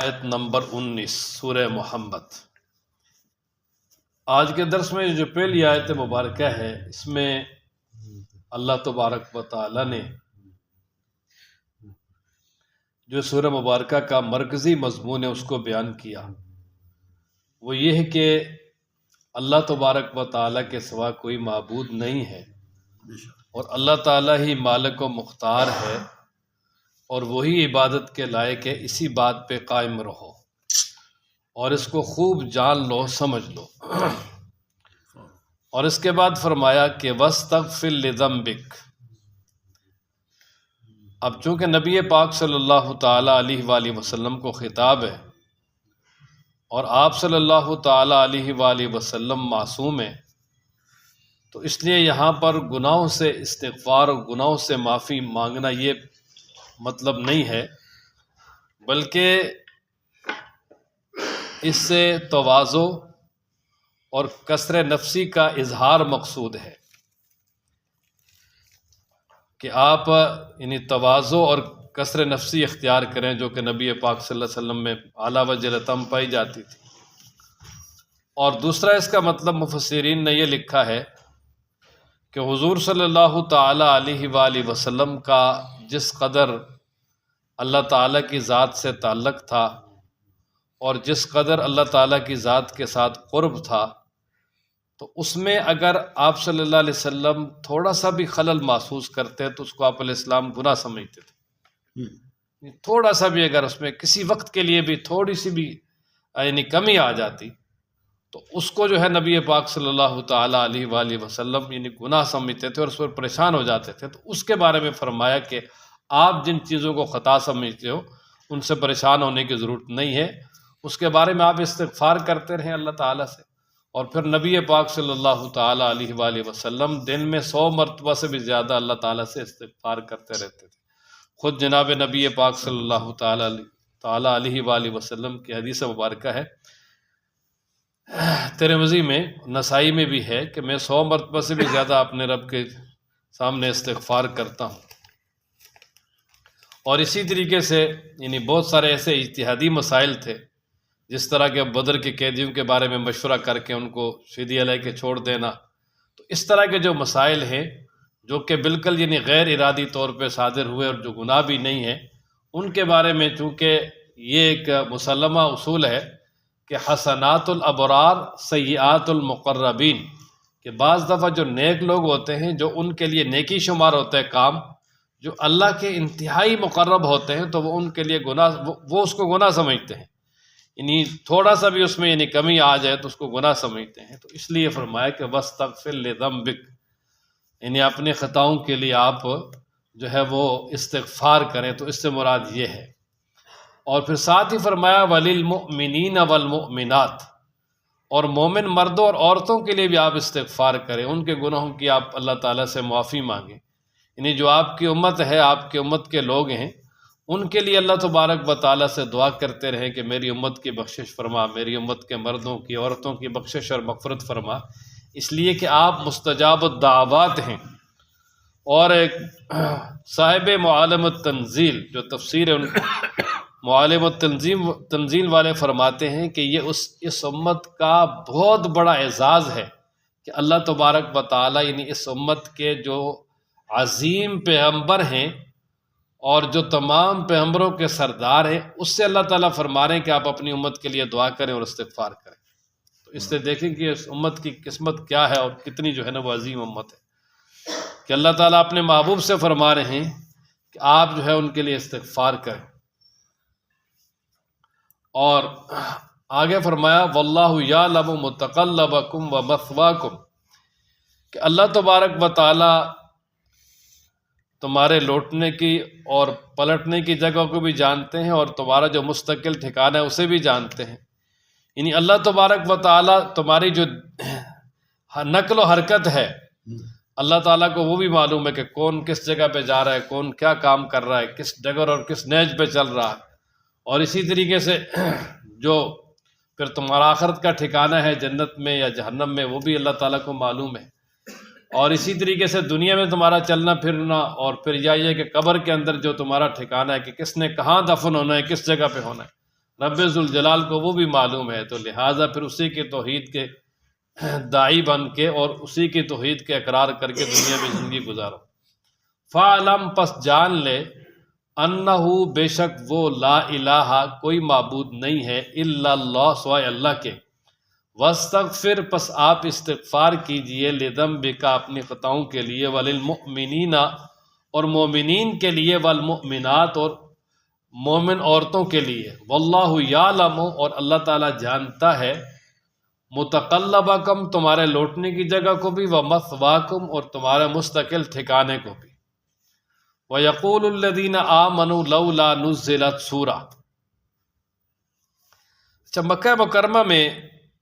آیت نمبر 19 سورہ محمد۔ آج کے درس میں جو پہلی آیت مبارکہ ہے، اس میں اللہ تبارک و تعالی نے جو سورہ مبارکہ کا مرکزی مضمون ہے اس کو بیان کیا۔ وہ یہ ہے کہ اللہ تبارک و تعالی کے سوا کوئی معبود نہیں ہے، اور اللہ تعالی ہی مالک و مختار ہے، اور وہی عبادت کے لائق ہے۔ اسی بات پہ قائم رہو اور اس کو خوب جان لو، سمجھ لو۔ اور اس کے بعد فرمایا کہ وَاسْتَغْفِرْ لِذَنبِكَ۔ اب چونکہ نبی پاک صلی اللہ تعالیٰ علیہ وآلہ وسلم کو خطاب ہے، اور آپ صلی اللہ تعالیٰ علیہ وآلہ وسلم معصوم ہیں، تو اس لیے یہاں پر گناہوں سے استغفار اور گناہوں سے معافی مانگنا یہ مطلب نہیں ہے، بلکہ اس سے تواضع اور کسر نفسی کا اظہار مقصود ہے کہ آپ یعنی تواضع اور کسر نفسی اختیار کریں، جو کہ نبی پاک صلی اللہ علیہ وسلم میں اعلیٰ وجہ تم پائی جاتی تھی۔ اور دوسرا اس کا مطلب مفسرین نے یہ لکھا ہے کہ حضور صلی اللہ تعالیٰ علیہ وآلہ وسلم کا جس قدر اللہ تعالیٰ کی ذات سے تعلق تھا، اور جس قدر اللہ تعالیٰ کی ذات کے ساتھ قرب تھا، تو اس میں اگر آپ صلی اللہ علیہ وسلم تھوڑا سا بھی خلل محسوس کرتے تو اس کو آپ علیہ السلام گناہ سمجھتے تھے۔ تھوڑا سا بھی اگر اس میں کسی وقت کے لیے بھی تھوڑی سی بھی یعنی کمی آ جاتی تو اس کو جو ہے نبی پاک صلی اللہ تعالیٰ علیہ وآلہ وسلم یعنی گناہ سمجھتے تھے اور اس پر پریشان ہو جاتے تھے۔ تو اس کے بارے میں فرمایا کہ آپ جن چیزوں کو خطا سمجھتے ہو ان سے پریشان ہونے کی ضرورت نہیں ہے، اس کے بارے میں آپ استغفار کرتے رہیں اللہ تعالیٰ سے۔ اور پھر نبی پاک صلی اللہ تعالیٰ علیہ وآلہ وسلم دن میں 100 مرتبہ سے بھی زیادہ اللہ تعالیٰ سے استغفار کرتے رہتے تھے۔ خود جناب نبی پاک صلی اللہ تعالیٰ علیہ وآلہ وسلم کی حدیث مبارکہ ہے، ترمذی میں، نسائی میں بھی ہے کہ میں 100 مرتبہ سے بھی زیادہ اپنے رب کے سامنے استغفار کرتا ہوں۔ اور اسی طریقے سے یعنی بہت سارے ایسے اجتہادی مسائل تھے، جس طرح کے بدر کے قیدیوں کے بارے میں مشورہ کر کے ان کو فدیہ لے کے چھوڑ دینا۔ تو اس طرح کے جو مسائل ہیں جو کہ بالکل یعنی غیر ارادی طور پہ صادر ہوئے اور جو گناہ بھی نہیں ہیں، ان کے بارے میں چونکہ یہ ایک مسلمہ اصول ہے کہ حسنات الابرار سیئات المقربین، کہ بعض دفعہ جو نیک لوگ ہوتے ہیں، جو ان کے لیے نیکی شمار ہوتا ہے کام، جو اللہ کے انتہائی مقرب ہوتے ہیں، تو وہ ان کے لیے گناہ وہ اس کو گناہ سمجھتے ہیں، یعنی تھوڑا سا بھی اس میں یعنی کمی آ جائے تو اس کو گناہ سمجھتے ہیں۔ تو اس لیے فرمایا کہ وَاسْتَغْفِرْ لِذَنبِكَ، یعنی اپنے خطاؤں کے لیے آپ جو ہے وہ استغفار کریں، تو اس سے مراد یہ ہے۔ اور پھر ساتھ ہی فرمایا وَلِلْمُؤْمِنِينَ وَالْمُؤْمِنَاتِ، اور مومن مردوں اور عورتوں کے لیے بھی آپ استغفار کریں، ان کے گناہوں کی آپ اللہ تعالیٰ سے معافی مانگیں، یعنی جو آپ کی امت ہے، آپ کی امت کے لوگ ہیں، ان کے لیے اللہ تبارک و تعالیٰ سے دعا کرتے رہیں کہ میری امت کی بخشش فرما، میری امت کے مردوں کی عورتوں کی بخشش اور مغفرت فرما، اس لیے کہ آپ مستجاب الدعوات ہیں۔ اور ایک صاحب معالم التنزیل جو تفسیر ہے، ان معالم التنزیل والے فرماتے ہیں کہ یہ اس امت کا بہت بڑا اعزاز ہے کہ اللہ تبارک و تعالیٰ یعنی اس امت کے جو عظیم پیغمبر ہیں اور جو تمام پیغمبروں کے سردار ہیں، اس سے اللہ تعالیٰ فرما رہے ہیں کہ آپ اپنی امت کے لیے دعا کریں اور استغفار کریں۔ تو اس سے دیکھیں کہ اس امت کی قسمت کیا ہے اور کتنی جو ہے نا وہ عظیم امت ہے، کہ اللہ تعالیٰ اپنے محبوب سے فرما رہے ہیں کہ آپ جو ہے ان کے لیے استغفار کریں۔ اور آگے فرمایا وَاللَّهُ يَعْلَمُ مُتَقَلَّبَكُمْ وَمَثْوَاكُمْ، کہ اللہ تبارک و تعالیٰ تمہارے لوٹنے کی اور پلٹنے کی جگہ کو بھی جانتے ہیں، اور تمہارا جو مستقل ٹھکانہ ہے اسے بھی جانتے ہیں۔ یعنی اللہ تبارک و تعالیٰ تمہاری جو نقل و حرکت ہے، اللہ تعالیٰ کو وہ بھی معلوم ہے کہ کون کس جگہ پہ جا رہا ہے، کون کیا کام کر رہا ہے، کس ڈگر اور کس نیج پہ چل رہا ہے۔ اور اسی طریقے سے جو پھر تمہارا آخرت کا ٹھکانہ ہے جنت میں یا جہنم میں، وہ بھی اللہ تعالیٰ کو معلوم ہے۔ اور اسی طریقے سے دنیا میں تمہارا چلنا پھرنا، اور پھر یہ کہ قبر کے اندر جو تمہارا ٹھکانہ ہے کہ کس نے کہاں دفن ہونا ہے، کس جگہ پہ ہونا ہے، رب ذوالجلال کو وہ بھی معلوم ہے، تو لہٰذا پھر اسی کے توحید کے داعی بن کے اور اسی کی توحید کے اقرار کر کے دنیا میں زندگی گزارو۔ فَعْلَمْ پس جان لے، انہو بے شک وہ، لا الہ کوئی معبود نہیں ہے، الا اللہ سوائے اللہ کے، واستغفر پس آپ استغفار کیجئے، لذنبک اپنی خطاؤں کے لیے، وللمؤمنین اور مومنین کے لیے، والمؤمنات اور مومن عورتوں کے لیے، واللہ یعلم اور اللہ تعالیٰ جانتا ہے، متقلبکم تمہارے لوٹنے کی جگہ کو بھی، ومثواکم اور تمہارے مستقل ٹھکانے کو بھی۔ وَيَقُولُ الَّذِينَ آمَنُوا لَوْلَا نُزِّلَتْ سورہ۔ اچھا، مکہ مکرمہ میں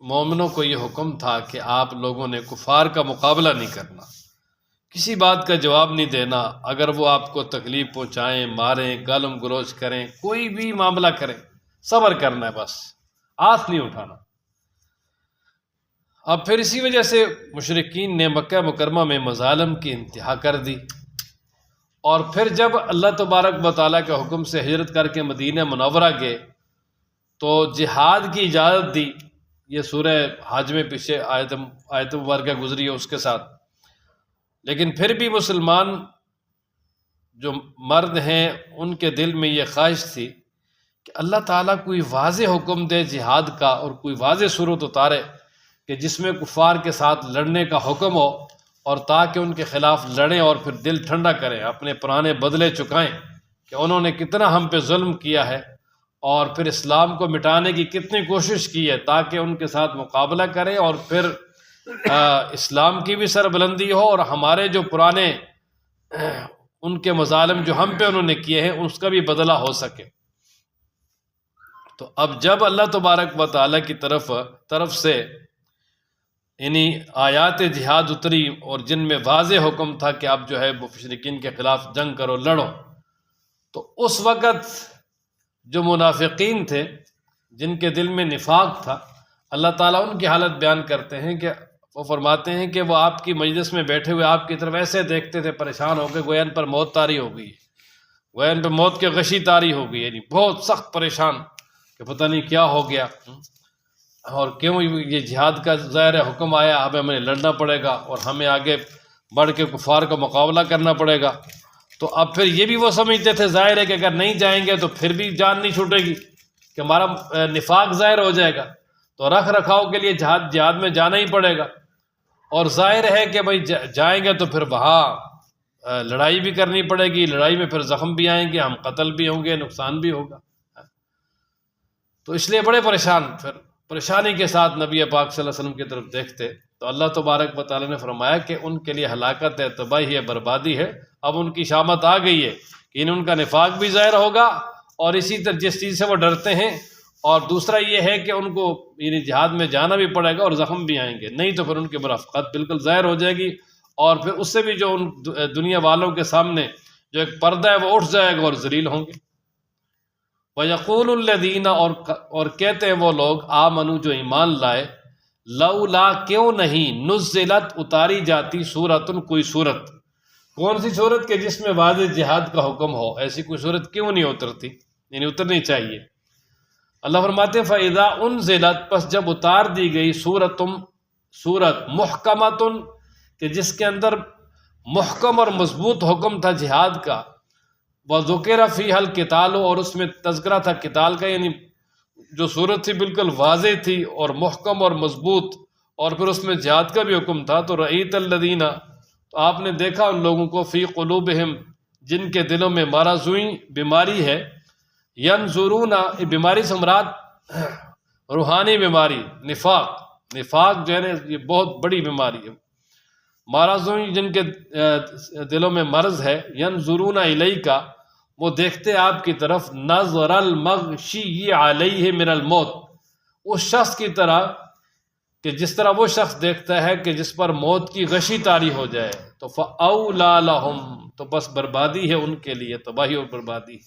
مومنوں کو یہ حکم تھا کہ آپ لوگوں نے کفار کا مقابلہ نہیں کرنا، کسی بات کا جواب نہیں دینا، اگر وہ آپ کو تکلیف پہنچائیں، ماریں، گالم گلوچ کریں، کوئی بھی معاملہ کریں، صبر کرنا ہے، بس ہاتھ نہیں اٹھانا۔ اب پھر اسی وجہ سے مشرکین نے مکہ مکرمہ میں مظالم کی انتہا کر دی، اور پھر جب اللہ تبارک و تعالیٰ کے حکم سے ہجرت کر کے مدینہ منورہ گئے تو جہاد کی اجازت دی۔ یہ سورہ حج میں پیچھے آیت مبارکہ گزری ہے اس کے ساتھ، لیکن پھر بھی مسلمان جو مرد ہیں ان کے دل میں یہ خواہش تھی کہ اللہ تعالیٰ کوئی واضح حکم دے جہاد کا، اور کوئی واضح صورت اتارے کہ جس میں کفار کے ساتھ لڑنے کا حکم ہو، اور تاکہ ان کے خلاف لڑیں اور پھر دل ٹھنڈا کریں، اپنے پرانے بدلے چکائیں کہ انہوں نے کتنا ہم پہ ظلم کیا ہے، اور پھر اسلام کو مٹانے کی کتنی کوشش کی ہے، تاکہ ان کے ساتھ مقابلہ کریں اور پھر اسلام کی بھی سربلندی ہو، اور ہمارے جو پرانے ان کے مظالم جو ہم پہ انہوں نے کیے ہیں اس کا بھی بدلہ ہو سکے۔ تو اب جب اللہ تبارک و تعالیٰ کی طرف سے یعنی آیات جہاد اتری، اور جن میں واضح حکم تھا کہ اب جو ہے مشرکین کے خلاف جنگ کرو، لڑو، تو اس وقت جو منافقین تھے جن کے دل میں نفاق تھا، اللہ تعالیٰ ان کی حالت بیان کرتے ہیں کہ وہ فرماتے ہیں کہ وہ آپ کی مجلس میں بیٹھے ہوئے آپ کی طرف ایسے دیکھتے تھے پریشان ہو کے، گویا ان پر موت طاری ہو گئی، گویا ان پر موت کی غشی طاری ہو گئی، یعنی بہت سخت پریشان کہ پتہ نہیں کیا ہو گیا، اور کیوں یہ جہاد کا ظاہر حکم آیا، اب ہمیں لڑنا پڑے گا اور ہمیں آگے بڑھ کے کفار کا مقابلہ کرنا پڑے گا۔ تو اب پھر یہ بھی وہ سمجھتے تھے ظاہر ہے کہ اگر نہیں جائیں گے تو پھر بھی جان نہیں چھوٹے گی، کہ ہمارا نفاق ظاہر ہو جائے گا، تو رکھ رکھاؤ کے لیے جہاد میں جانا ہی پڑے گا، اور ظاہر ہے کہ بھائی جائیں گے تو پھر وہاں لڑائی بھی کرنی پڑے گی، لڑائی میں پھر زخم بھی آئیں گے، ہم قتل بھی ہوں گے، نقصان بھی ہوگا، تو اس لیے بڑے پریشانی کے ساتھ نبی پاک صلی اللہ علیہ وسلم کی طرف دیکھتے، تو اللہ تبارک و تعالیٰ نے فرمایا کہ ان کے لیے ہلاکت ہے، تباہی ہے، بربادی ہے، اب ان کی شامت آ گئی ہے کہ ان کا نفاق بھی ظاہر ہوگا، اور اسی طرح جس چیز سے وہ ڈرتے ہیں، اور دوسرا یہ ہے کہ ان کو یعنی جہاد میں جانا بھی پڑے گا اور زخم بھی آئیں گے، نہیں تو پھر ان کی مرافقت بالکل ظاہر ہو جائے گی، اور پھر اس سے بھی جو ان دنیا والوں کے سامنے جو ایک پردہ ہے وہ اٹھ جائے گا اور ذلیل ہوں گے۔ وَيَقُولُ الَّذِينَ اور کہتے ہیں وہ لوگ، آمنوا جو ایمان لائے، لولا کیوں نہیں، نزلت اتاری جاتی، سورتن کوئی سورت، کون سی سورت کہ جس میں واضح جہاد کا حکم ہو، ایسی کوئی سورت کیوں نہیں اترتی، یعنی اترنی چاہیے۔ اللہ فرماتے ہیں فَإِذَا أُنزِلَتْ پس جب اتار دی گئی سورت محکمتن کہ جس کے اندر محکم اور مضبوط حکم تھا جہاد کا، وَذُكِرَ فِيهَا الْقِتَالُ اور اس میں تذکرہ تھا قتال کا، یعنی جو صورت تھی بالکل واضح تھی اور محکم اور مضبوط، اور پھر اس میں جہاد کا بھی حکم تھا، تو رَأَيْتَ الَّذِينَ تو آپ نے دیکھا ان لوگوں کو، فی قلوبہم جن کے دلوں میں مرض بیماری ہے، ینظرون بیماری سے مراد روحانی بیماری، نفاق جو ہے نا یہ بہت بڑی بیماری ہے، مرض جن کے دلوں میں مرض ہے، ینظرون الیک وہ دیکھتے آپ کی طرف، نظر المغشی علیہ من الموت اس شخص کی طرح کہ جس طرح وہ شخص دیکھتا ہے کہ جس پر موت کی غشی طاری ہو جائے، تو فاولی لہم تو بس بربادی ہے ان کے لیے، تباہی اور بربادی۔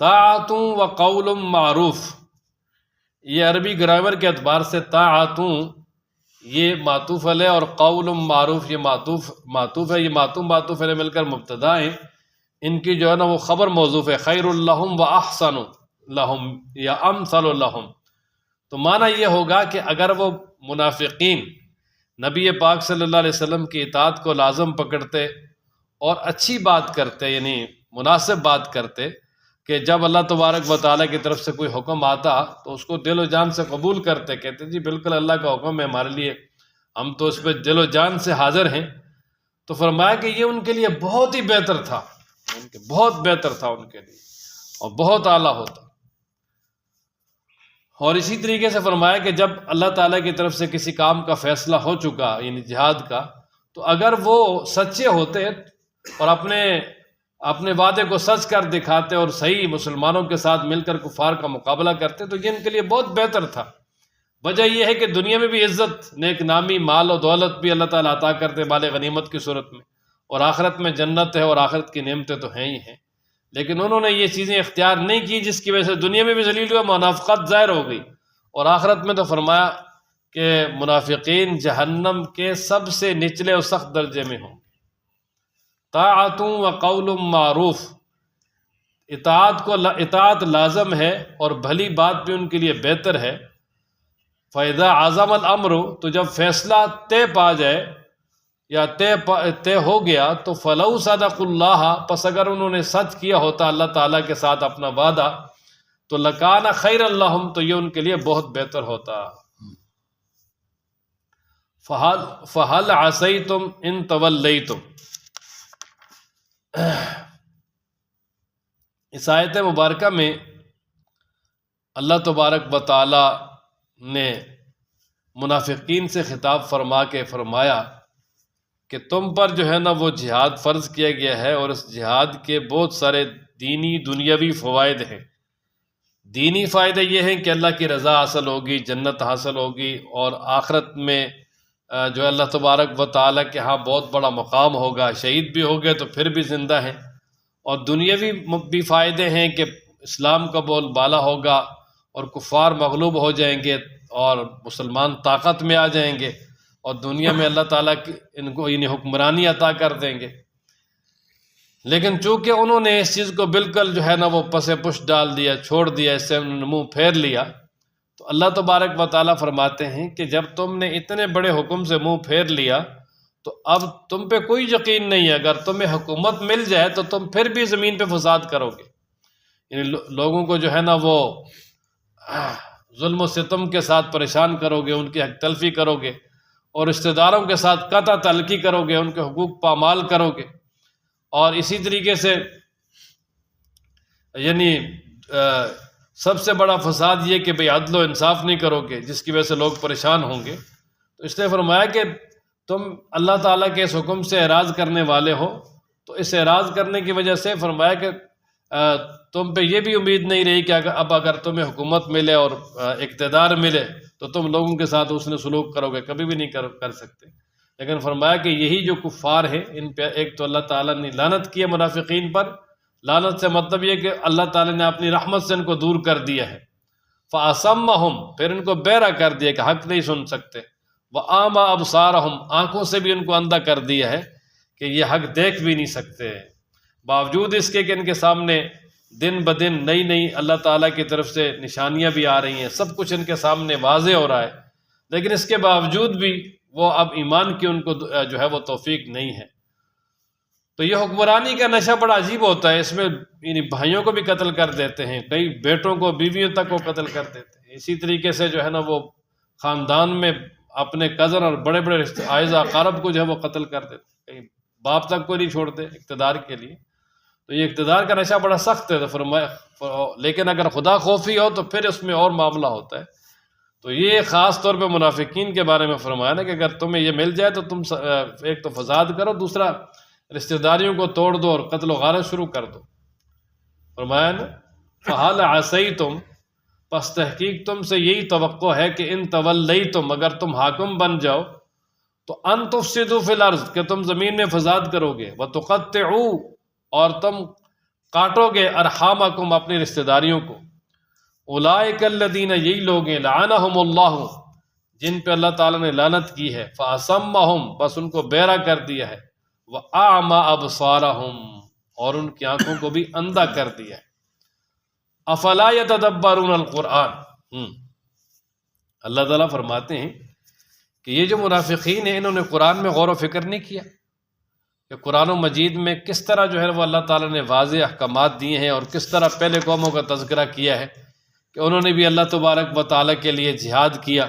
طاعتوں و قول معروف، یہ عربی گرامر کے اعتبار سے طاعتوں یہ معطوف علیہ اور قول معروف یہ معطوف ہے، یہ معطوف علیہ مل کر مبتدا ہیں، ان کی جو ہے نا وہ خبر موضوف ہے، خیر لہم و احسن، لہم یا امثل لہم، تو معنی یہ ہوگا کہ اگر وہ منافقین نبی پاک صلی اللہ علیہ وسلم کی اطاعت کو لازم پکڑتے اور اچھی بات کرتے، یعنی مناسب بات کرتے، کہ جب اللہ تبارک و تعالیٰ کی طرف سے کوئی حکم آتا تو اس کو دل و جان سے قبول کرتے، کہتے جی بالکل اللہ کا حکم ہے ہمارے لیے، ہم تو اس پہ دل و جان سے حاضر ہیں، تو فرمایا کہ یہ ان کے لیے بہت ہی بہتر تھا، بہت بہتر تھا ان کے لیے اور بہت اعلیٰ ہوتا۔ اور اسی طریقے سے فرمایا کہ جب اللہ تعالیٰ کی طرف سے کسی کام کا فیصلہ ہو چکا، یعنی جہاد کا، تو اگر وہ سچے ہوتے اور اپنے وعدے کو سچ کر دکھاتے اور صحیح مسلمانوں کے ساتھ مل کر کفار کا مقابلہ کرتے تو یہ ان کے لیے بہت بہتر تھا۔ وجہ یہ ہے کہ دنیا میں بھی عزت، نیک نامی، مال و دولت بھی اللہ تعالیٰ عطا کرتے مال غنیمت کی صورت میں، اور آخرت میں جنت ہے اور آخرت کی نعمتیں تو ہیں ہی ہیں، لیکن انہوں نے یہ چیزیں اختیار نہیں کی، جس کی وجہ سے دنیا میں بھی ذلیل ہوئے، منافقت ظاہر ہو گئی، اور آخرت میں تو فرمایا کہ منافقین جہنم کے سب سے نچلے اور سخت درجے میں ہوں۔ طاعت و قول معروف، اطاعت لازم ہے اور بھلی بات بھی ان کے لیے بہتر ہے۔ فَإِذَا عَزَمَ الْأَمْرُ، تو جب فیصلہ طے پا جائے یا طے ہو گیا تو فَلَوْ صَدَقُوا اللَّهَ، پس اگر انہوں نے سچ کیا ہوتا اللہ تعالیٰ کے ساتھ اپنا وعدہ، تو لَكَانَ خَيْرًا لَهُمْ، تو یہ ان کے لیے بہت بہتر ہوتا۔ فَهَلْ عَصَيْتُمْ إِن تَوَلَّيْتُمْ، اس آیت مبارکہ میں اللہ تبارک و تعالی نے منافقین سے خطاب فرما کے فرمایا کہ تم پر جو ہے نا وہ جہاد فرض کیا گیا ہے، اور اس جہاد کے بہت سارے دینی دنیاوی فوائد ہیں۔ دینی فائدے یہ ہیں کہ اللہ کی رضا حاصل ہوگی، جنت حاصل ہوگی، اور آخرت میں جو ہے اللہ تبارک و تعالیٰ کے ہاں بہت بڑا مقام ہوگا، شہید بھی ہو گئے تو پھر بھی زندہ ہیں، اور دنیاوی بھی فائدے ہیں کہ اسلام کا بول بالا ہوگا اور کفار مغلوب ہو جائیں گے اور مسلمان طاقت میں آ جائیں گے، اور دنیا میں اللہ تعالیٰ ان کو یعنی حکمرانی عطا کر دیں گے۔ لیکن چونکہ انہوں نے اس چیز کو بالکل جو ہے نا وہ پس پش ڈال دیا، چھوڑ دیا، اس سے انہوں نے منہ پھیر لیا، تو اللہ تبارک و تعالیٰ فرماتے ہیں کہ جب تم نے اتنے بڑے حکم سے منہ پھیر لیا تو اب تم پہ کوئی یقین نہیں ہے، اگر تمہیں حکومت مل جائے تو تم پھر بھی زمین پہ فساد کرو گے، یعنی لوگوں کو جو ہے نا وہ ظلم و ستم کے ساتھ پریشان کرو گے، ان کی حق تلفی کرو گے، اور رشتہ داروں کے ساتھ قطع تعلقی کرو گے، ان کے حقوق پامال کرو گے، اور اسی طریقے سے یعنی سب سے بڑا فساد یہ کہ بھئی عدل و انصاف نہیں کرو گے، جس کی وجہ سے لوگ پریشان ہوں گے۔ تو اس نے فرمایا کہ تم اللہ تعالیٰ کے اس حکم سے اعراض کرنے والے ہو، تو اس اعراض کرنے کی وجہ سے فرمایا کہ تم پہ یہ بھی امید نہیں رہی کہ اب اگر تمہیں حکومت ملے اور اقتدار ملے تو تم لوگوں کے ساتھ حسن سلوک کرو گے، کبھی بھی نہیں کر سکتے۔ لیکن فرمایا کہ یہی جو کفار ہیں ان پہ ایک تو اللہ تعالیٰ نے لعنت کی ہے منافقین پر، لعنت سے مطلب یہ کہ اللہ تعالیٰ نے اپنی رحمت سے ان کو دور کر دیا ہے، فَأَصَمَّهُمْ، پھر ان کو بہرا کر دیا کہ حق نہیں سن سکتے، وَأَعْمَى أَبْصَارَهُمْ، آنکھوں سے بھی ان کو اندھا کر دیا ہے کہ یہ حق دیکھ بھی نہیں سکتے، باوجود اس کے کہ ان کے سامنے دن بدن نئی نئی اللہ تعالیٰ کی طرف سے نشانیاں بھی آ رہی ہیں، سب کچھ ان کے سامنے واضح ہو رہا ہے، لیکن اس کے باوجود بھی وہ اب ایمان کی ان کو جو ہے وہ توفیق نہیں ہے۔ تو یہ حکمرانی کا نشہ بڑا عجیب ہوتا ہے، اس میں یعنی بھائیوں کو بھی قتل کر دیتے ہیں، کئی بیٹوں کو، بیویوں تک کو قتل کر دیتے ہیں، اسی طریقے سے جو ہے نا وہ خاندان میں اپنے کزن اور بڑے بڑے اعزا اقارب کو جو ہے وہ قتل کر دیتے ہیں، کئی باپ تک کو نہیں چھوڑتے اقتدار کے لیے۔ تو یہ اقتدار کا نشہ بڑا سخت ہے، تو فرمایا لیکن اگر خدا خوفی ہو تو پھر اس میں اور معاملہ ہوتا ہے۔ تو یہ خاص طور پہ منافقین کے بارے میں فرمایا نا کہ اگر تمہیں یہ مل جائے تو تم ایک تو فساد کرو، دوسرا رشتہ داریوں کو توڑ دو اور قتل و غارت شروع کر دو۔ فرمایا نا فَهَلْ عَصَيْتُمْ، پس تحقیق تم سے یہی توقع ہے کہ ان تولیتم، اگر تم حاکم بن جاؤ تو ان تفسدوا فی الارض، کہ تم زمین میں فساد کرو گے، وتقطعوا، اور تم کاٹو گے، ارحامکم، اپنی رشتہ داریوں کو، اولئک الذین، یہی لوگ ہیں، لعنہم اللہ، جن پہ اللہ تعالیٰ نے لعنت کی ہے، فاصمہم، بس ان کو بہرا کر دیا ہے، واعمی ابصارہم، اور ان کی آنکھوں کو بھی اندھا کر دیا ہے۔ افلا یتدبرون القرآن۔ اللہ تعالیٰ فرماتے ہیں کہ یہ جو منافقین ہیں انہوں نے قرآن میں غور و فکر نہیں کیا کہ قرآن و مجید میں کس طرح جو ہے وہ اللہ تعالیٰ نے واضح احکامات دیے ہیں، اور کس طرح پہلے قوموں کا تذکرہ کیا ہے کہ انہوں نے بھی اللہ تبارک و تعالیٰ کے لیے جہاد کیا،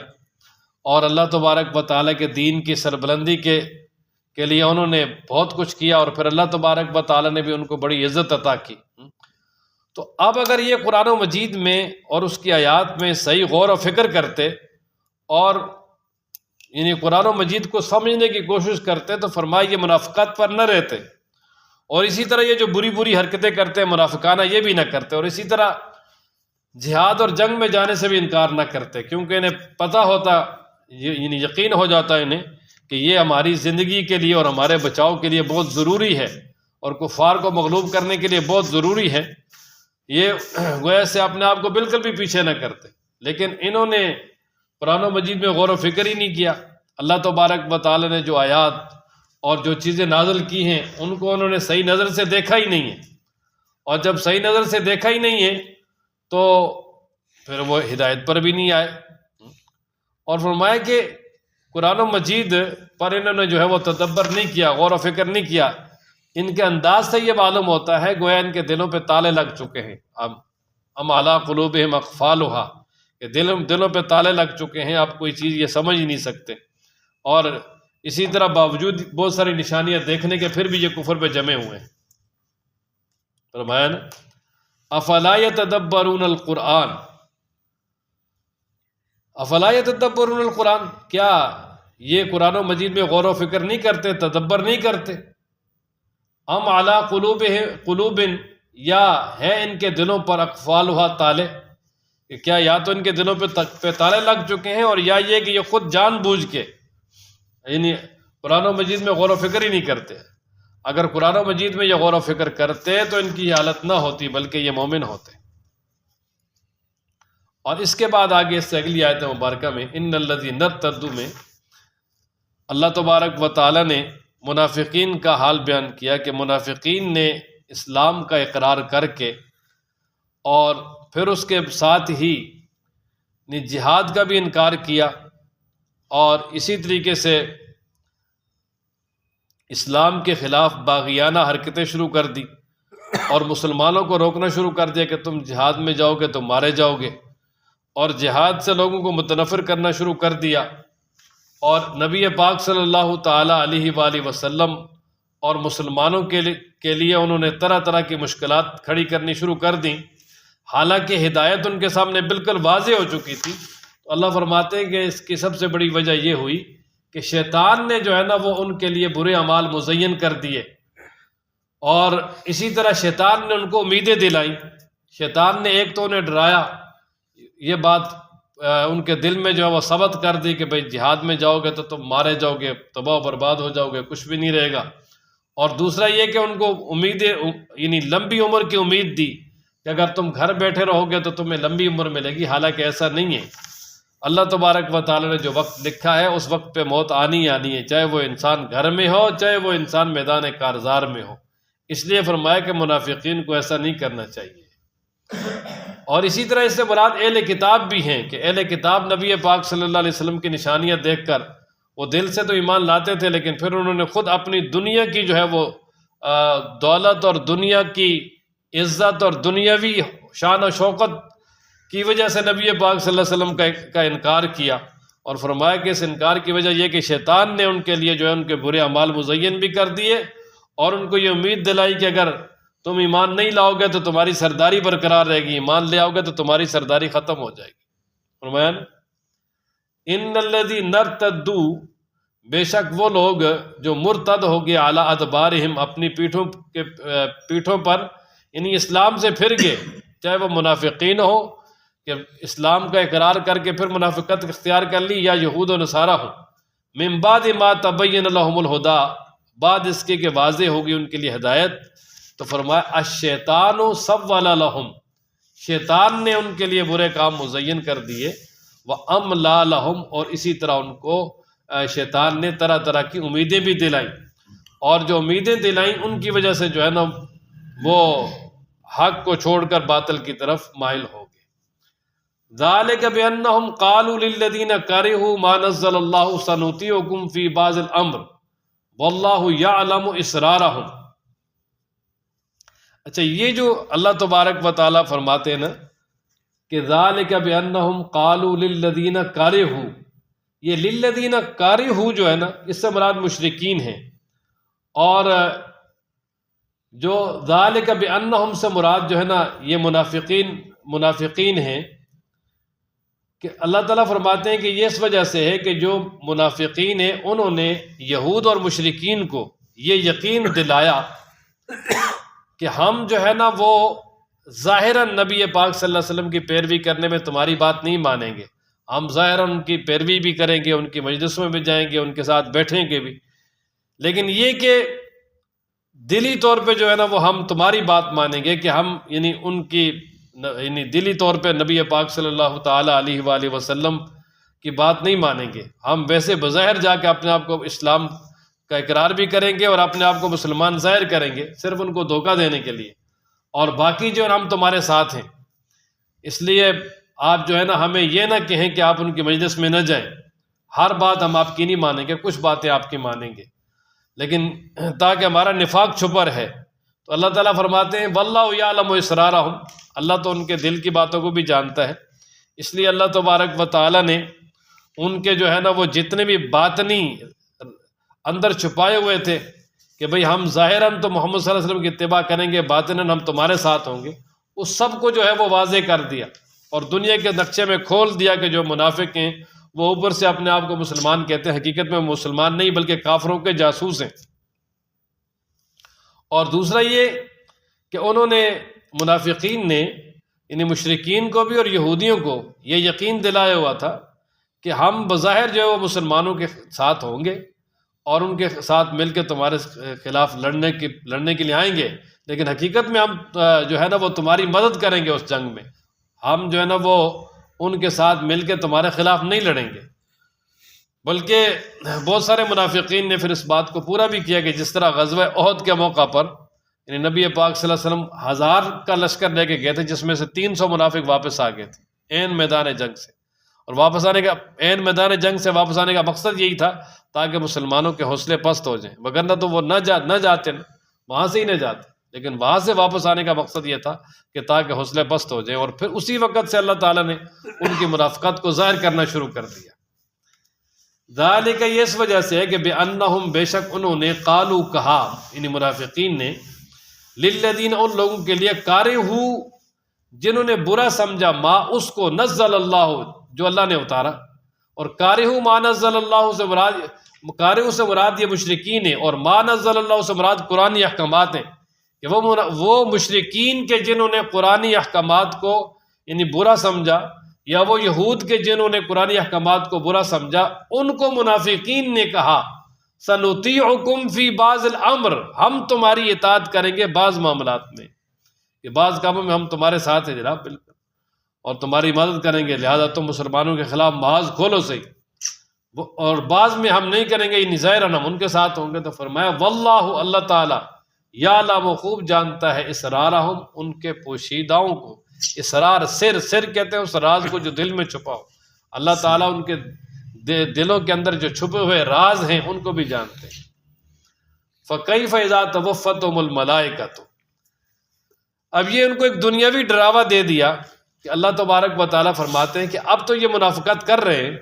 اور اللہ تبارک و تعالیٰ کے دین کی سربلندی کے لیے انہوں نے بہت کچھ کیا، اور پھر اللہ تبارک و تعالیٰ نے بھی ان کو بڑی عزت عطا کی۔ تو اب اگر یہ قرآن و مجید میں اور اس کی آیات میں صحیح غور و فکر کرتے اور یعنی قرآن و مجید کو سمجھنے کی کوشش کرتے تو فرمایا یہ منافقت پر نہ رہتے، اور اسی طرح یہ جو بری بری حرکتیں کرتے ہیں منافقانہ یہ بھی نہ کرتے، اور اسی طرح جہاد اور جنگ میں جانے سے بھی انکار نہ کرتے، کیونکہ انہیں پتہ ہوتا، یعنی یقین ہو جاتا انہیں کہ یہ ہماری زندگی کے لیے اور ہمارے بچاؤ کے لیے بہت ضروری ہے، اور کفار کو مغلوب کرنے کے لیے بہت ضروری ہے۔ یہ گویا سے اپنے آپ کو بالکل بھی پیچھے نہ کرتے، لیکن انہوں نے قرآن و مجید میں غور و فکر ہی نہیں کیا۔ اللہ تبارک و تعالی نے جو آیات اور جو چیزیں نازل کی ہیں ان کو انہوں نے صحیح نظر سے دیکھا ہی نہیں ہے، اور جب صحیح نظر سے دیکھا ہی نہیں ہے تو پھر وہ ہدایت پر بھی نہیں آئے۔ اور فرمایا کہ قرآن و مجید پر انہوں نے جو ہے وہ تدبر نہیں کیا، غور و فکر نہیں کیا۔ ان کے انداز سے یہ معلوم ہوتا ہے گویا ان کے دلوں پہ تالے لگ چکے ہیں۔ ام علی قلوبہم اقفالھا، کہ دلوں پہ تالے لگ چکے ہیں، آپ کوئی چیز یہ سمجھ ہی نہیں سکتے، اور اسی طرح باوجود بہت ساری نشانیاں دیکھنے کے پھر بھی یہ کفر پہ جمے ہوئے ہیں۔ فرمایا نا افلا یتدبرون القرآن، افلا یتدبرون القرآن، کیا یہ قرآن و مجید میں غور و فکر نہیں کرتے، تدبر نہیں کرتے؟ ام علی قلوب، یا ہے ان کے دلوں پر اقفالھا، تالے، کہ کیا یا تو ان کے دلوں پہ تالے لگ چکے ہیں، اور یا یہ کہ یہ خود جان بوجھ کے یعنی قرآن و مجید میں غور و فکر ہی نہیں کرتے۔ اگر قرآن و مجید میں یہ غور و فکر کرتے تو ان کی حالت نہ ہوتی، بلکہ یہ مومن ہوتے۔ اور اس کے بعد آگے اس سے اگلی آیت مبارکہ میں ان الذین ارتدوا میں اللہ تبارک و تعالی نے منافقین کا حال بیان کیا کہ منافقین نے اسلام کا اقرار کر کے اور پھر اس کے ساتھ ہی جہاد کا بھی انکار کیا، اور اسی طریقے سے اسلام کے خلاف باغیانہ حرکتیں شروع کر دی، اور مسلمانوں کو روکنا شروع کر دیا کہ تم جہاد میں جاؤ گے تو مارے جاؤ گے، اور جہاد سے لوگوں کو متنفر کرنا شروع کر دیا، اور نبی پاک صلی اللہ تعالی علیہ وآلہ وسلم اور مسلمانوں کے لیے انہوں نے طرح طرح کی مشکلات کھڑی کرنی شروع کر دیں، حالانکہ ہدایت ان کے سامنے بالکل واضح ہو چکی تھی۔ تو اللہ فرماتے ہیں کہ اس کی سب سے بڑی وجہ یہ ہوئی کہ شیطان نے جو ہے نا وہ ان کے لیے برے اعمال مزین کر دیے، اور اسی طرح شیطان نے ان کو امیدیں دلائیں۔ شیطان نے ایک تو انہیں ڈرایا، یہ بات ان کے دل میں جو ہے وہ ثبت کر دی کہ بھئی جہاد میں جاؤ گے تو تم مارے جاؤ گے، تباہ و برباد ہو جاؤ گے، کچھ بھی نہیں رہے گا۔ اور دوسرا یہ کہ ان کو امیدیں یعنی لمبی عمر کی امید دی کہ اگر تم گھر بیٹھے رہو گے تو تمہیں لمبی عمر ملے گی، حالانکہ ایسا نہیں ہے۔ اللہ تبارک و تعالی نے جو وقت لکھا ہے اس وقت پہ موت آنی ہی آنی ہے، چاہے وہ انسان گھر میں ہو چاہے وہ انسان میدان کارزار میں ہو۔ اس لیے فرمایا کہ منافقین کو ایسا نہیں کرنا چاہیے۔ اور اسی طرح اس سے مراد اہل کتاب بھی ہیں کہ اہل کتاب نبی پاک صلی اللہ علیہ وسلم کی نشانیاں دیکھ کر وہ دل سے تو ایمان لاتے تھے، لیکن پھر انہوں نے خود اپنی دنیا کی جو ہے وہ دولت اور دنیا کی عزت اور دنیاوی شان و شوکت کی وجہ سے نبی پاک صلی اللہ علیہ وسلم کا انکار کیا، اور فرمایا کہ اس انکار کی وجہ یہ کہ شیطان نے ان کے لیے جو ہے ان کے برے اعمال مزین بھی کر دیے، اور ان کو یہ امید دلائی کہ اگر تم ایمان نہیں لاؤ گے تو تمہاری سرداری برقرار رہے گی، ایمان لے آؤ گے تو تمہاری سرداری ختم ہو جائے گی۔ فرمایا ان الذین ارتدوا، بے شک وہ لوگ جو مرتد ہو گئے، اعلی ادبارہم، اپنی پیٹھوں پر یعنی اسلام سے پھر گئے، چاہے وہ منافقین ہو کہ اسلام کا اقرار کر کے پھر منافقت اختیار کر لی، یا یہود و نصارہ ہو، من بعد ما تبین لہم الہدی، بعد اس کے کہ واضح ہوگی ان کے لیے ہدایت۔ تو فرمایا الشیطان سول لہم، شیطان نے ان کے لیے برے کام مزین کر دیے، واملا لہم، اور اسی طرح ان کو شیطان نے طرح طرح کی امیدیں بھی دلائیں، اور جو امیدیں دلائیں ان کی وجہ سے جو ہے نا وہ حق کو چھوڑ کر باطل کی طرف مائل ہو گئے۔ ذالک بانہم قالوا للذین کرہوا ما نزل اللہ سنطیعکم فی بعض الامر واللہ یعلم اسرارہم۔ اچھا، یہ جو اللہ تبارک و تعالیٰ فرماتے ہیں نا کہ ذالک بانہم قالوا للذین کرہوا، یہ للذین کرہوا جو ہے نا اس سے مراد مشرکین ہیں، اور جو ذالک بانہم سے مراد جو ہے نا یہ منافقین ہیں، کہ اللہ تعالیٰ فرماتے ہیں کہ یہ اس وجہ سے ہے کہ جو منافقین ہیں انہوں نے یہود اور مشرکین کو یہ یقین دلایا کہ ہم جو ہے نا وہ ظاہراً نبی پاک صلی اللہ علیہ وسلم کی پیروی کرنے میں تمہاری بات نہیں مانیں گے، ہم ظاہراً ان کی پیروی بھی کریں گے، ان کی مجلسوں میں بھی جائیں گے، ان کے ساتھ بیٹھیں گے بھی، لیکن یہ کہ دلی طور پہ جو ہے نا وہ ہم تمہاری بات مانیں گے، کہ ہم یعنی ان کی یعنی دلی طور پہ نبی پاک صلی اللہ تعالیٰ علیہ وآلہ وسلم کی بات نہیں مانیں گے، ہم ویسے بظاہر جا کے اپنے آپ کو اسلام کا اقرار بھی کریں گے اور اپنے آپ کو مسلمان ظاہر کریں گے صرف ان کو دھوکہ دینے کے لیے، اور باقی جو ہے ہم تمہارے ساتھ ہیں، اس لیے آپ جو ہے نا ہمیں یہ نہ کہیں کہ آپ ان کی مجلس میں نہ جائیں، ہر بات ہم آپ کی نہیں مانیں گے، کچھ باتیں آپ کی مانیں گے، لیکن تاکہ ہمارا نفاق چھپا رہے تو اللہ تعالیٰ فرماتے ہیں واللہ یعلم اسرارہم، اللہ تو ان کے دل کی باتوں کو بھی جانتا ہے، اس لیے اللہ تبارک و تعالیٰ نے ان کے جو ہے نا وہ جتنے بھی باطنی اندر چھپائے ہوئے تھے کہ بھئی ہم ظاہراً تو محمد صلی اللہ علیہ وسلم کی اتباع کریں گے، باطناً ہم تمہارے ساتھ ہوں گے، اس سب کو جو ہے وہ واضح کر دیا اور دنیا کے نقشے میں کھول دیا کہ جو منافق ہیں وہ اوپر سے اپنے آپ کو مسلمان کہتے ہیں، حقیقت میں مسلمان نہیں بلکہ کافروں کے جاسوس ہیں۔ اور دوسرا یہ کہ انہوں نے منافقین نے یعنی مشرکین کو بھی اور یہودیوں کو یہ یقین دلایا ہوا تھا کہ ہم بظاہر جو ہے وہ مسلمانوں کے ساتھ ہوں گے اور ان کے ساتھ مل کے تمہارے خلاف لڑنے کے لیے آئیں گے، لیکن حقیقت میں ہم جو ہے نا وہ تمہاری مدد کریں گے اس جنگ میں، ہم جو ہے نا وہ ان کے ساتھ مل کے تمہارے خلاف نہیں لڑیں گے۔ بلکہ بہت سارے منافقین نے پھر اس بات کو پورا بھی کیا کہ جس طرح غزوہ احد کے موقع پر یعنی نبی پاک صلی اللہ علیہ وسلم 1000 کا لشکر لے کے گئے تھے، جس میں سے 300 منافق واپس آ گئے تھے عین میدان جنگ سے، اور واپس آنے کا عین میدان جنگ سے واپس آنے کا مقصد یہی تھا تاکہ مسلمانوں کے حوصلے پست ہو جائیں، وگرنہ تو وہ نہ جاتے نا، وہاں سے ہی نہ جاتے، لیکن وہاں سے واپس آنے کا مقصد یہ تھا کہ تاکہ حوصلے پست ہو جائیں، اور پھر اسی وقت سے اللہ تعالیٰ نے ان کی منافقت کو ظاہر کرنا شروع کر دیا۔ ذالک، یہ اس وجہ سے ہے کہ بِأَنَّهُمْ، بے شک انہوں نے قالو کہا، یعنی منافقین نے، للذین، ان لوگوں کے لیے، کارہو، جنہوں نے برا سمجھا، ما، اس کو، نزل اللہ، جو اللہ نے اتارا، اور کارہو ما نزل اللہ سے مراد، کارہو سے مراد یہ مشرکین ہیں، اور ما نزل اللہ سے مراد قرآنی احکامات ہیں، کہ وہ مشرکین کے جنہوں نے قرآنی احکامات کو یعنی برا سمجھا، یا وہ یہود کے جنہوں نے قرآنی احکامات کو برا سمجھا، ان کو منافقین نے کہا سنطیعکم فی بعض الامر، ہم تمہاری اطاعت کریں گے بعض معاملات میں، کہ بعض کاموں میں ہم تمہارے ساتھ ہیں جناب، بالکل، اور تمہاری مدد کریں گے، لہذا تم مسلمانوں کے خلاف محاذ کھولو صحیح، اور بعض میں ہم نہیں کریں گے، یہ ظاہراً ہم ان کے ساتھ ہوں گے۔ تو فرمایا واللہ، اللہ تعالیٰ، یعلم، خوب جانتا ہے، اسرارہم، ان کے پوشیداؤں کو، اسرار سر کہتے ہیں اس راز کو جو دل میں چھپا ہو، اللہ تعالیٰ ان کے دلوں کے اندر جو چھپے ہوئے راز ہیں ان کو بھی جانتے ہیں۔ فَكَيْفَ إِذَا تَوَفَّتْهُمُ الْمَلَائِكَةُ، اب یہ ان کو ایک دنیاوی ڈراوا دے دیا کہ اللہ تبارک و تعالیٰ فرماتے ہیں کہ اب تو یہ منافقت کر رہے ہیں،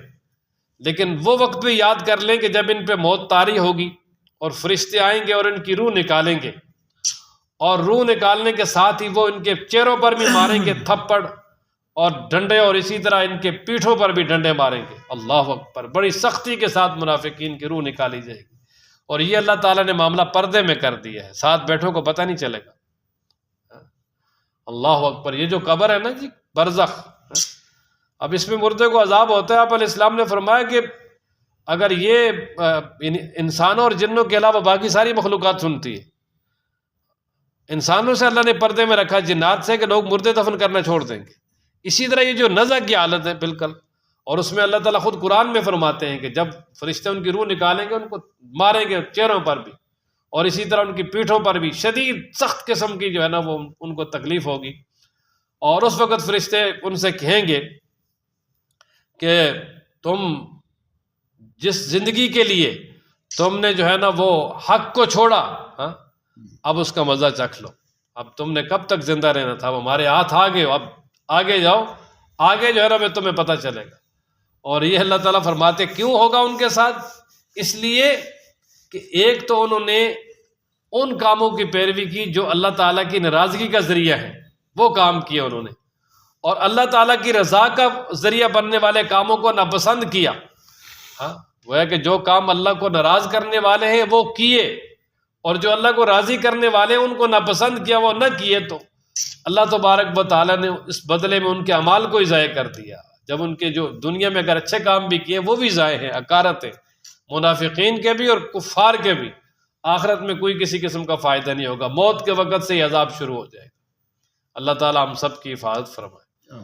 لیکن وہ وقت بھی یاد کر لیں کہ جب ان پہ موت طاری ہوگی اور فرشتے آئیں گے اور ان کی روح نکالیں گے، اور روح نکالنے کے ساتھ ہی وہ ان کے چہروں پر بھی ماریں گے تھپڑ اور ڈنڈے، اور اسی طرح ان کے پیٹھوں پر بھی ڈنڈے ماریں گے۔ اللہ اکبر، بڑی سختی کے ساتھ منافقین کی روح نکالی جائے گی، اور یہ اللہ تعالیٰ نے معاملہ پردے میں کر دیا ہے، ساتھ بیٹھوں کو پتہ نہیں چلے گا۔ اللہ اکبر، یہ جو قبر ہے نا جی، برزخ، اب اس میں مردے کو عذاب ہوتا ہے۔ آپ علیہ السلام نے فرمایا کہ اگر یہ انسانوں اور جنوں کے علاوہ باقی ساری مخلوقات سنتی ہے، انسانوں سے اللہ نے پردے میں رکھا، جنات سے کہ لوگ مردے دفن کرنا چھوڑ دیں گے، اسی طرح یہ جو نزع کی حالت ہے بالکل، اور اس میں اللہ تعالیٰ خود قرآن میں فرماتے ہیں کہ جب فرشتے ان کی روح نکالیں گے ان کو ماریں گے چہروں پر بھی، اور اسی طرح ان کی پیٹھوں پر بھی شدید سخت قسم کی جو ہے نا وہ ان کو تکلیف ہوگی. اور اس وقت فرشتے ان سے کہیں گے کہ تم جس زندگی کے لیے تم نے جو ہے نا وہ حق کو چھوڑا، ہاں، اب اس کا مزہ چکھ لو. اب تم نے کب تک زندہ رہنا تھا، اب ہمارے ہاتھ آگے ہو، اب آگے جاؤ، آگے جو ہے نا تمہیں پتہ چلے گا. اور یہ اللہ تعالیٰ فرماتے کیوں ہوگا ان کے ساتھ؟ اس لیے کہ ایک تو انہوں نے ان کاموں کی پیروی کی جو اللہ تعالیٰ کی ناراضگی کا ذریعہ ہے، وہ کام کیے انہوں نے، اور اللہ تعالیٰ کی رضا کا ذریعہ بننے والے کاموں کو ناپسند کیا. ہاں، وہ ہے کہ جو کام اللہ کو ناراض کرنے والے ہیں وہ کیے، اور جو اللہ کو راضی کرنے والے ہیں ان کو ناپسند کیا، وہ نہ کیے، تو اللہ تبارک و تعالیٰ نے اس بدلے میں ان کے اعمال کو ہی ضائع کر دیا. جب ان کے جو دنیا میں اگر اچھے کام بھی کیے وہ بھی ضائع ہیں، اکارت ہیں، منافقین کے بھی اور کفار کے بھی. آخرت میں کوئی کسی قسم کا فائدہ نہیں ہوگا، موت کے وقت سے ہی عذاب شروع ہو جائے گا. اللہ تعالیٰ ہم سب کی حفاظت فرمائے.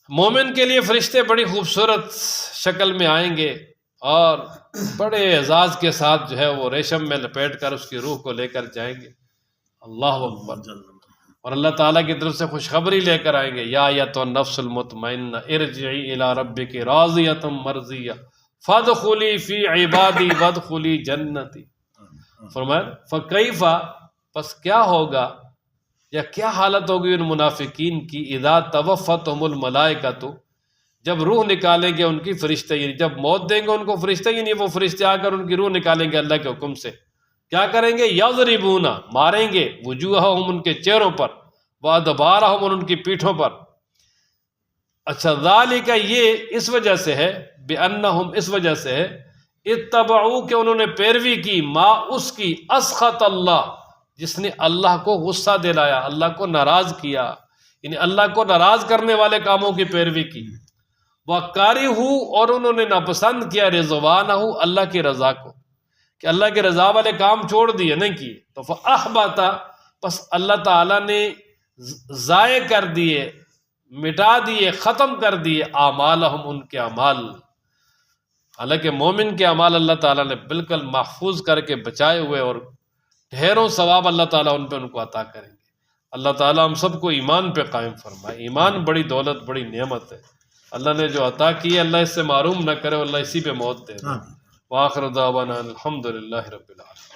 مومن کے لیے فرشتے بڑی خوبصورت شکل میں آئیں گے اور بڑے اعزاز کے ساتھ جو ہے وہ ریشم میں لپیٹ کر اس کی روح کو لے کر جائیں گے. اللہ اکبر. اور اللہ تعالیٰ کی طرف سے خوشخبری لے کر آئیں گے، یا ایتھا النفس المطمئنہ ارجعی الی ربک راضیۃ مرضیہ فادخلی فی عبادی وادخلی جنتی. فرمایا فکیف، پس کیا ہوگا یا کیا حالت ہوگی ان منافقین کی، اذا توفتہم الملائکۃ، جب روح نکالیں گے ان کی فرشتے، یعنی جب موت دیں گے ان کو فرشتے، یعنی وہ فرشتے آ کر ان کی روح نکالیں گے اللہ کے حکم سے. کیا کریں گے؟ یضربون، ماریں گے، وجوہہم، ان کے چہروں پر، وادبارہم، اور ان کی پیٹھوں پر. اچھا، ذالک، یہ اس وجہ سے ہے، بانہم، اس وجہ سے ہے، اتبعوا، کہ انہوں نے پیروی کی، ما، اس کی، اسخط اللہ، جس نے اللہ کو غصہ دلایا، اللہ کو ناراض کیا، یعنی اللہ کو ناراض کرنے والے کاموں کی پیروی کی. وَكَرِهُ، اور انہوں نے ناپسند کیا، رضوانہ، اللہ کی رضا کو، کہ اللہ کے رضا والے کام چھوڑ دیے، نہیں کیے. تو فَأَحْبَطَ، پس اللہ تعالیٰ نے ضائع کر دیے، مٹا دیے، ختم کر دیے، اعمالہم، ان کے اعمال. حالانکہ مومن کے اعمال اللہ تعالیٰ نے بالکل محفوظ کر کے بچائے ہوئے، اور ڈھیروں ثواب اللہ تعالیٰ ان پہ ان کو عطا کریں گے. اللہ تعالیٰ ہم سب کو ایمان پہ قائم فرمائے. ایمان بڑی دولت، بڑی نعمت ہے. اللہ نے جو عطا کی ہے اللہ اس سے معروم نہ کرے، اللہ اسی پہ موت دے دے. وآخر دعوانا الحمدللہ رب العالمین.